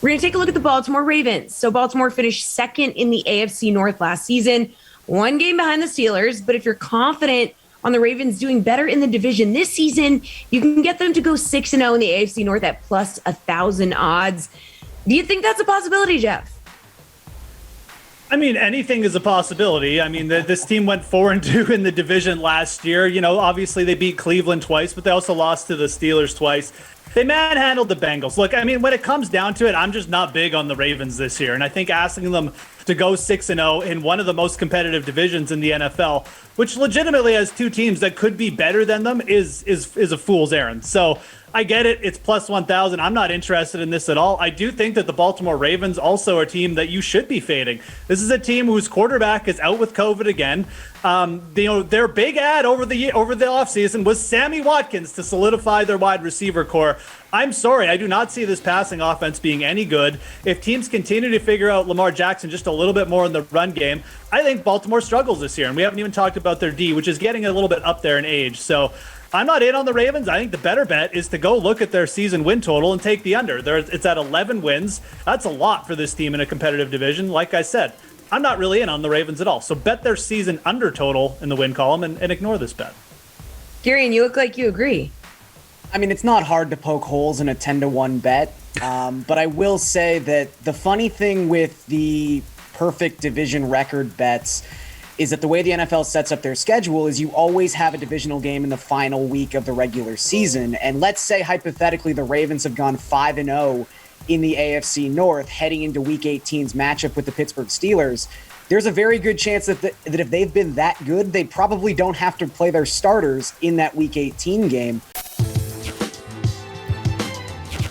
We're going to take a look at the Baltimore Ravens. So Baltimore finished second in the AFC North last season, one game behind the Steelers. But if you're confident on the Ravens doing better in the division this season, you can get them to go 6-0 in the AFC North at plus 1,000 odds. Do you think that's a possibility, Geoff? I mean, anything is a possibility. I mean, this team went 4-2 in the division last year. You know, obviously they beat Cleveland twice, but they also lost to the Steelers twice. They manhandled the Bengals. Look, I mean, when it comes down to it, I'm just not big on the Ravens this year. And I think asking them to go 6-0 in one of the most competitive divisions in the NFL, which legitimately has two teams that could be better than them, is a fool's errand. So I get it. It's plus 1,000. I'm not interested in this at all. I do think that the Baltimore Ravens also are a team that you should be fading. This is a team whose quarterback is out with COVID again. Their big ad over the offseason was Sammy Watkins to solidify their wide receiver core. I'm sorry, I do not see this passing offense being any good. If teams continue to figure out Lamar Jackson just a little bit more in the run game, I think Baltimore struggles this year. And we haven't even talked about their D, which is getting a little bit up there in age. So I'm not in on the Ravens. I think the better bet is to go look at their season win total and take the under. It's at 11 wins. That's a lot for this team in a competitive division. Like I said, I'm not really in on the Ravens at all. So bet their season under total in the win column and ignore this bet. Garion, you look like you agree. I mean, it's not hard to poke holes in a 10-1 bet, but I will say that the funny thing with the perfect division record bets is that the way the NFL sets up their schedule is you always have a divisional game in the final week of the regular season. And let's say, hypothetically, the Ravens have gone 5-0 in the AFC North heading into Week 18's matchup with the Pittsburgh Steelers. There's a very good chance that if they've been that good, they probably don't have to play their starters in that Week 18 game.